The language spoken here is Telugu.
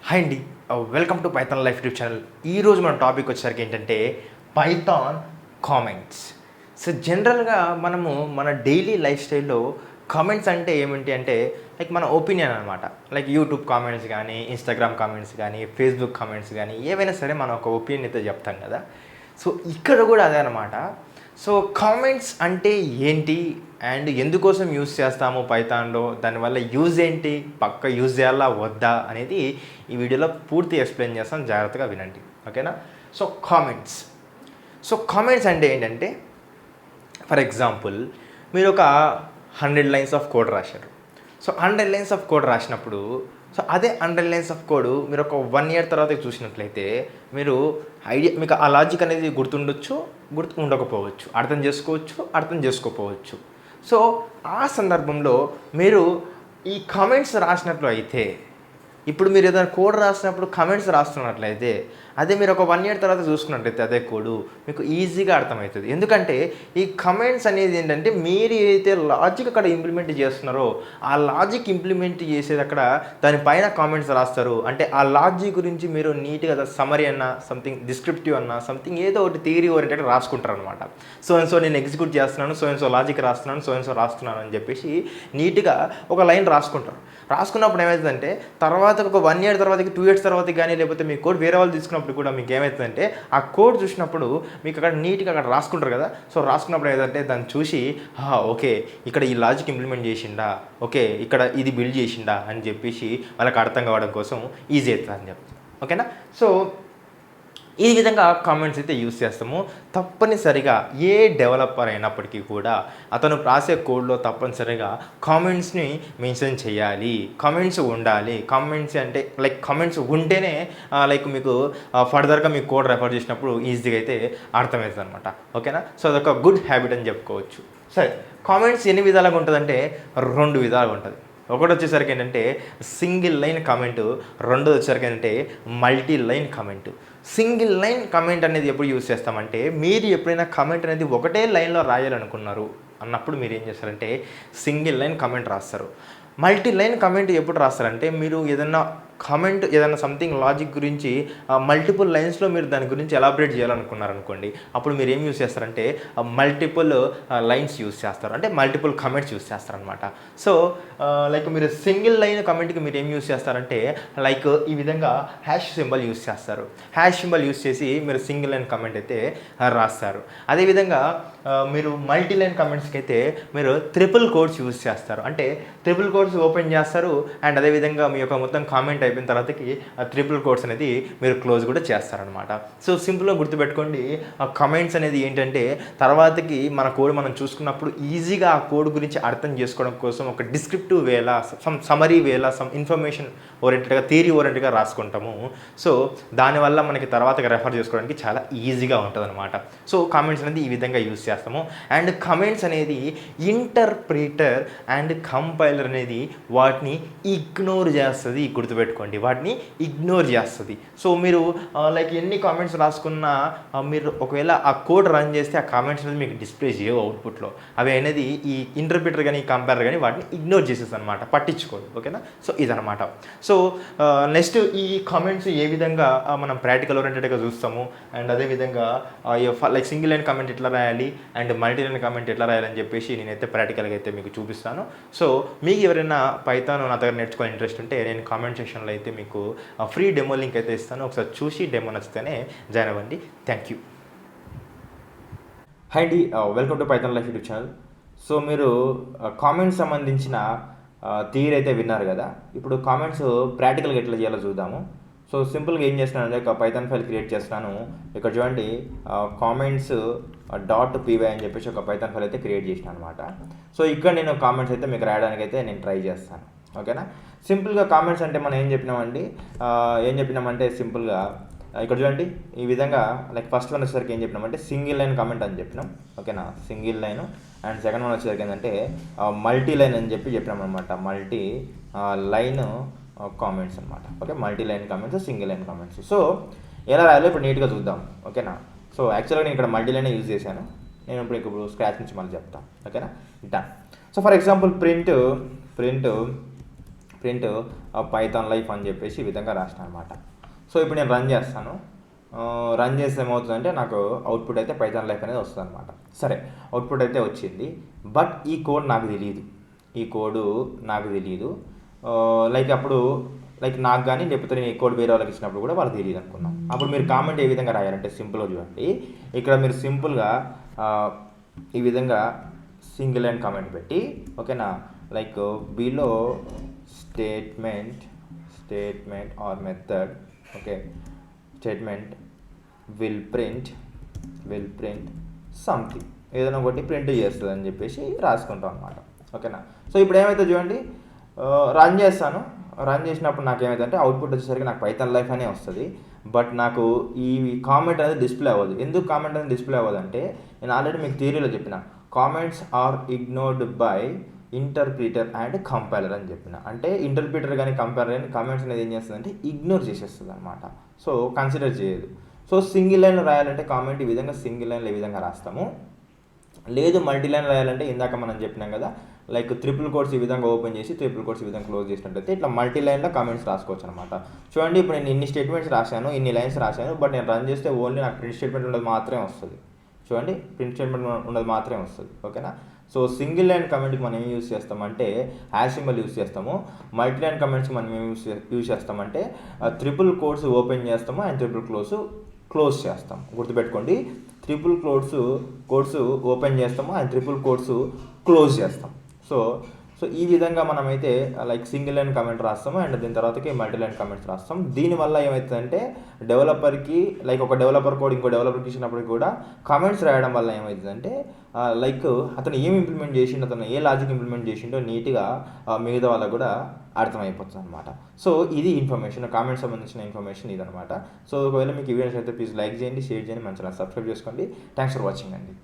హాయ్ అండి, welcome to Python life YouTube channel. ఈరోజు మన టాపిక్ వచ్చేసరికి ఏంటంటే పైథాన్ కామెంట్స్. సో జనరల్గా మనము మన డైలీ లైఫ్ స్టైల్లో కామెంట్స్ అంటే ఏమిటి అంటే లైక్ మన ఒపీనియన్ అనమాట. లైక్ యూట్యూబ్ కామెంట్స్ కానీ, ఇన్స్టాగ్రామ్ కామెంట్స్ కానీ, ఫేస్బుక్ కామెంట్స్ కానీ ఏవైనా సరే మనం ఒక ఒపీనియన్ అయితే చెప్తాం కదా. సో ఇక్కడ కూడా అదే అనమాట. సో కామెంట్స్ అంటే ఏంటి అండ్ ఎందుకోసం యూజ్ చేస్తాము పైథాన్లో, దానివల్ల యూజ్ ఏంటి, పక్క యూజ్ చేయాలా వద్దా అనేది ఈ వీడియోలో పూర్తి ఎక్స్ప్లెయిన్ చేస్తాను, జాగ్రత్తగా వినండి, ఓకేనా. సో కామెంట్స్ అంటే ఏంటంటే ఫర్ ఎగ్జాంపుల్ మీరు ఒక 100 లైన్స్ ఆఫ్ కోడ్ రాశారు. సో 100 లైన్స్ ఆఫ్ కోడ్ రాసినప్పుడు సో అదే 100 లైన్స్ ఆఫ్ కోడ్ మీరు ఒక 1 year తర్వాత చూసినట్లయితే మీరు మీకు ఆ లాజిక్ అనేది గుర్తుండొచ్చు, గుర్తు ఉండకపోవచ్చు, అర్థం చేసుకోవచ్చు, అర్థం చేసుకోకపోవచ్చు. సో ఆ సందర్భంలో మీరు ఈ కామెంట్స్ రాసినట్లు అయితే, ఇప్పుడు మీరు ఏదైనా కోడ్ రాసినప్పుడు కామెంట్స్ రాస్తున్నట్లయితే అదే మీరు ఒక 1 year తర్వాత చూసుకున్నట్లయితే అదే కోడు మీకు ఈజీగా అర్థమవుతుంది. ఎందుకంటే ఈ కమెంట్స్ అనేది ఏంటంటే మీరు ఏదైతే లాజిక్ అక్కడ ఇంప్లిమెంట్ చేస్తున్నారో ఆ లాజిక్ ఇంప్లిమెంట్ చేసేది అక్కడ దానిపైన కామెంట్స్ రాస్తారు. అంటే ఆ లాజిక్ గురించి మీరు నీట్గా సమరీ అన్న, సంథింగ్ డిస్క్రిప్టివ్ అన్న, సంథింగ్ ఏదో ఒకటి థియరీ ఓరియంటెడ్ రాసుకుంటారు అనమాట. సో నేను ఎగ్జిక్యూట్ చేస్తున్నాను, సో లాజిక్ రాస్తున్నాను, సో రాస్తున్నాను అని చెప్పేసి నీట్గా ఒక లైన్ రాసుకుంటారు. రాసుకున్నప్పుడు ఏమవుతుందంటే తర్వాత ఒక 1 year తర్వాత, 2 years తర్వాత కానీ, లేకపోతే మీ కోడ్ వేరే వాళ్ళు తీసుకున్నప్పుడు కూడా మీకు ఏమవుతుందంటే ఆ కోడ్ చూసినప్పుడు మీకు అక్కడ నీట్గా అక్కడ రాసుకుంటారు కదా. సో రాసుకున్నప్పుడు ఏదంటే దాన్ని చూసి ఓకే ఇక్కడ ఈ లాజిక్ ఇంప్లిమెంట్ చేసిండా, ఓకే ఇక్కడ ఇది బిల్డ్ చేసిండా అని చెప్పేసి వాళ్ళకి అర్థం కావడం కోసం ఈజీ అవుతుంది అని చెప్తాను, ఓకేనా. సో ఈ విధంగా కామెంట్స్ అయితే యూస్ చేస్తాము. తప్పనిసరిగా ఏ డెవలపర్ అయినప్పటికీ కూడా అతను రాసే కోడ్లో తప్పనిసరిగా కామెంట్స్ని మెన్షన్ చేయాలి, కామెంట్స్ ఉండాలి. కామెంట్స్ అంటే లైక్ కామెంట్స్ ఉంటేనే లైక్ మీకు ఫర్దర్గా మీ కోడ్ రెఫర్ చేసినప్పుడు ఈజీగా అయితే అర్థమవుతుంది అనమాట, ఓకేనా. సో అదొక గుడ్ హ్యాబిట్ అని చెప్పుకోవచ్చు. సరే, కామెంట్స్ ఎన్ని విధాలుగా ఉంటుందంటే 2 విధాలుగా ఉంటుంది. ఒకటి వచ్చేసరికి ఏంటంటే సింగిల్ లైన్ కామెంటు, రెండోది వచ్చేసరికి ఏంటంటే మల్టీ లైన్ కామెంటు. సింగిల్ లైన్ కామెంట్ అనేది ఎప్పుడు యూజ్ చేస్తామంటే మీరు ఎప్పుడైనా కామెంట్ అనేది ఒకటే లైన్లో రాయాలనుకున్నారు అన్నప్పుడు మీరు ఏం చేస్తారంటే సింగిల్ లైన్ కామెంట్ రాస్తారు. మల్టీ లైన్ కామెంట్ ఎప్పుడు రాస్తారంటే మీరు ఏదైనా కామెంట్, ఏదైనా సంథింగ్ లాజిక్ గురించి మల్టిపుల్ లైన్స్లో మీరు దాని గురించి ఎలాబరేట్ చేయాలనుకున్నారనుకోండి, అప్పుడు మీరు ఏం యూస్ చేస్తారంటే మల్టిపుల్ లైన్స్ యూస్ చేస్తారు, అంటే మల్టిపుల్ కామెంట్స్ యూస్ చేస్తారనమాట. సో లైక్ మీరు సింగిల్ లైన్ కామెంట్కి మీరు ఏం యూస్ చేస్తారంటే లైక్ ఈ విధంగా హ్యాష్ సింబల్ యూస్ చేస్తారు. హ్యాష్ సింబల్ యూస్ చేసి మీరు సింగిల్ లైన్ కామెంట్ అయితే రాస్తారు. అదేవిధంగా మీరు మల్టీ లైన్ కామెంట్స్కి అయితే మీరు ట్రిపుల్ కోట్స్ యూస్ చేస్తారు. అంటే ట్రిపుల్ కోట్స్ ఓపెన్ చేస్తారు అండ్ అదేవిధంగా మీ యొక్క మొత్తం కామెంట్ అయిపోయిన తర్వాతకి ఆ ట్రిపుల్ కోట్స్ అనేది మీరు క్లోజ్ కూడా చేస్తారనమాట. సో సింపుల్గా గుర్తుపెట్టుకోండి, ఆ కమెంట్స్ అనేది ఏంటంటే తర్వాతకి మన కోడ్ మనం చూసుకున్నప్పుడు ఈజీగా ఆ కోడ్ గురించి అర్థం చేసుకోవడం కోసం ఒక డిస్క్రిప్టివ్ వేలా, సమరీ వేలా, ఇన్ఫర్మేషన్ ఓరియంటెడ్గా, థియరీ ఓరియంటెడ్గా రాసుకుంటాము. సో దానివల్ల మనకి తర్వాత రెఫర్ చేసుకోవడానికి చాలా ఈజీగా ఉంటుంది అనమాట. సో కామెంట్స్ అనేది ఈ విధంగా యూజ్ చేస్తాము. అండ్ కమెంట్స్ అనేది ఇంటర్ప్రిటర్ అండ్ కంపైలర్ అనేది వాటిని ఇగ్నోర్ చేస్తుంది, గుర్తుపెట్టుకోండి, వాటిని ఇగ్నోర్ చేస్తుంది. సో మీరు లైక్ ఎన్ని కామెంట్స్ రాసుకున్నా మీరు ఒకవేళ ఆ కోడ్ రన్ చేస్తే ఆ కామెంట్స్ అనేది మీకు డిస్ప్లే చేయవు అవుట్పుట్లో. అవి అనేది ఈ ఇంటర్ప్రిటర్ కానీ కంపైలర్ కానీ వాటిని ఇగ్నోర్ చేసేది అనమాట, పట్టించుకోదు, ఓకేనా. సో ఇదనమాట. సో నెక్స్ట్ ఈ కామెంట్స్ ఏ విధంగా మనం ప్రాక్టికల్ ఓరియంటెడ్గా చూస్తాము అండ్ అదేవిధంగా లైక్ సింగిల్ లైన్ కామెంట్ ఎట్లా రాయాలి అండ్ మల్టీ లైన్ కామెంట్ ఎట్లా రాయాలని చెప్పేసి నేనైతే ప్రాక్టికల్గా అయితే మీకు చూపిస్తాను. సో మీకు ఎవరైనా పైథాన్ నా దగ్గర నేర్చుకోవాలని ఇంట్రెస్ట్ ఉంటే నేను కామెంట్ సెక్షన్లో అయితే మీకు ఫ్రీ డెమో లింక్ అయితే ఇస్తాను. ఒకసారి చూసి డెమో నచ్చితేనే జాయిన్ అవ్వండి. Thank you. హాయ్ అండి, welcome to Python life YouTube channel. So మీరు కామెంట్స్ సంబంధించిన థియరీ అయితే విన్నారు కదా. ఇప్పుడు కామెంట్స్ ప్రాక్టికల్గా ఎట్లా చేయాలో చూద్దాము. సో సింపుల్గా ఏం చేస్తున్నాను, ఒక పైథాన్ ఫైల్ క్రియేట్ చేస్తున్నాను. ఇక్కడ చూడండి కామెంట్స్ .py అని చెప్పేసి ఒక పైథాన్ ఫైల్ అయితే క్రియేట్ చేసిన అనమాట. సో ఇక్కడ నేను కామెంట్స్ అయితే మీకు రాయడానికి అయితే నేను ట్రై చేస్తాను, ఓకేనా. సింపుల్గా కామెంట్స్ అంటే మనం ఏం చెప్పినామంటే సింపుల్గా ఇక్కడ చూడండి ఈ విధంగా లైక్ ఫస్ట్ వన్ వచ్చేసరికి ఏం చెప్పినామంటే సింగిల్ లైన్ కామెంట్ అని చెప్పినాం, ఓకేనా, single line. And second one వచ్చేసరికి ఏంటంటే మల్టీ లైన్ అని చెప్పినాం అనమాట, మల్టీ లైన్ కామెంట్స్ అనమాట, okay. Multi line comments, single line comments. So ఎలా రాయాలో ఇప్పుడు నీట్గా చూద్దాం, ఓకేనా. సో యాక్చువల్గా నేను ఇక్కడ మల్టీ లైన్ యూజ్ చేశాను, నేను ఇప్పుడు స్క్రాచ్ నుంచి మళ్ళీ చెప్తాను, ఓకేనా. Done. So for example print print PythonLife అని చెప్పేసి ఈ విధంగా రాసిన అనమాట. సో ఇప్పుడు నేను రన్ చేస్తాను. రన్ చేస్తే ఏమవుతుందంటే నాకు అవుట్పుట్ అయితే PythonLife అనేది వస్తుంది అనమాట. సరే, అవుట్పుట్ అయితే వచ్చింది, బట్ ఈ కోడ్ నాకు తెలియదు. లైక్ నాకు కానీ లేకపోతే నేను ఈ కోడ్ వేరే వాళ్ళకి ఇచ్చినప్పుడు కూడా వాళ్ళకి తెలియదు అనుకున్నాం. అప్పుడు మీరు కామెంట్ ఏ విధంగా రాయాలంటే సింపుల్గా చూడండి. ఇక్కడ మీరు సింపుల్గా ఈ విధంగా సింగిల్ లైన్ కామెంట్ పెట్టి, ఓకేనా, like below statement or method, okay, statement will print something, ఏదైనా ఒకటి ప్రింట్ చేస్తుంది అని చెప్పేసి రాసుకుంటాం అనమాట. ఓకేనా. సో ఇప్పుడు ఏమైతే చూడండి, రన్ చేస్తాను. రన్ చేసినప్పుడు నాకు ఏమైందంటే అవుట్పుట్ వచ్చేసరికి నాకు PythonLife అనే వస్తుంది, బట్ నాకు ఈ కామెంట్ అనేది డిస్ప్లే అవ్వదు. ఎందుకు కామెంట్ అనేది డిస్ప్లే అవ్వదు అంటే, నేను ఆల్రెడీ మీకు థియరీలో చెప్పిన comments are ignored by interpreter and compiler అని చెప్పిన. అంటే ఇంటర్ప్రిటర్ కానీ కంపైలర్ కానీ కామెంట్స్ అనేది ఏం చేస్తుందంటే ఇగ్నోర్ చేసేస్తుంది అనమాట. సో కన్సిడర్ చేయదు. సో సింగిల్ లైన్ రాయాలంటే కామెంట్ ఈ విధంగా సింగిల్ లైన్లో ఈ విధంగా రాస్తాము. లేదు మల్టీ లైన్ రాయాలంటే ఇందాక మనం చెప్పినాం కదా, లైక్ ట్రిపుల్ కోట్స్ ఈ విధంగా ఓపెన్ చేసి ట్రిపుల్ కోట్స్ ఈ విధంగా క్లోజ్ చేసినట్టయితే ఇట్లా మల్టీ లైన్లో కామెంట్స్ రాసుకోవచ్చు అనమాట. చూడండి, ఇప్పుడు నేను ఇన్ని స్టేట్మెంట్స్ రాశాను, ఇన్ని లైన్స్ రాశాను, బట్ నేను రన్ చేస్తే ఓన్లీ నాకు ప్రింట్ స్టేట్మెంట్ ఉన్నది మాత్రమే వస్తుంది. చూడండి, ప్రింట్ స్టేట్మెంట్ ఉన్నది మాత్రమే వస్తుంది. ఓకేనా. సో సింగిల్ లైన్ కమెంట్కి మనం ఏం యూజ్ చేస్తామంటే హ్యాష్ సింబల్ యూజ్ చేస్తాము. మల్టీ లైన్ కమెంట్స్కి మనం ఏం యూజ్ చేస్తామంటే ట్రిపుల్ కోట్స్ ఓపెన్ చేస్తాము అండ్ ట్రిపుల్ క్లోజ్ చేస్తాం. గుర్తుపెట్టుకోండి, ట్రిపుల్ కోట్స్ ఓపెన్ చేస్తాము అండ్ ట్రిపుల్ కోట్స్ క్లోజ్ చేస్తాం. సో ఈ విధంగా మనమైతే లైక్ సింగిల్ లైన్ కమెంట్ రాస్తాము అండ్ దీని తర్వాతకి మల్టీ లైన్ కమెంట్స్ రాస్తాం. దీనివల్ల ఏమవుతుందంటే డెవలపర్కి, లైక్ ఒక డెవలపర్ కోడ్ ఇంకో డెవలపర్కి ఇచ్చినప్పటికి కూడా కమెంట్స్ రాయడం వల్ల ఏమవుతుందంటే లైక్ అతను ఏం ఇంప్లిమెంట్ చేసిండో, అతను ఏ లాజిక్ ఇంప్లిమెంట్ చేసిండో నీట్గా మిగతా వాళ్ళకు కూడా అర్థమైపోతుంది అనమాట. సో ఇది ఇన్ఫర్మేషన్, కామెంట్స్ సంబంధించిన ఇన్ఫర్మేషన్ ఇదనమాట. సో ఒకవేళ మీకు ఈ వీడియోస్ అయితే ప్లీజ్ లైక్ చేయండి, షేర్ చేయండి, మంచిగా సబ్స్క్రైబ్ చేసుకోండి. థ్యాంక్స్ ఫర్ వాచింగ్ అండి.